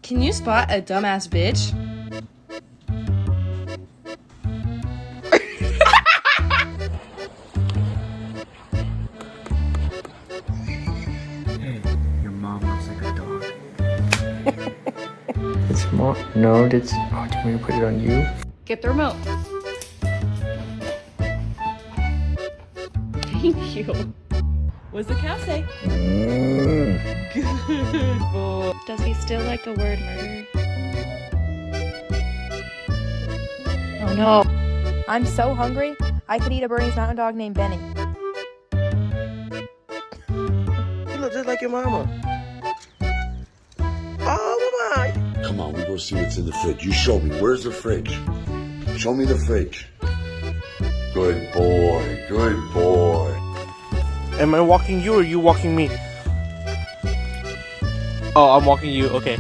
Can you spot a dumbass bitch? Your mom looks like a dog. It's more. No, that's. Oh, do you want me to put it on you? Get the remote. Thank you. What's the cow say? Good boy. Does he still like the word murder? Oh no. I'm so hungry, I could eat a Bernese Mountain Dog named Benny. You look just like your mama. Oh, mama. Come on, we go see what's in the fridge. You show me. Where's the fridge? Show me the fridge. Good boy. Good boy. Am I walking you or you walking me? Oh, I'm walking you. Okay.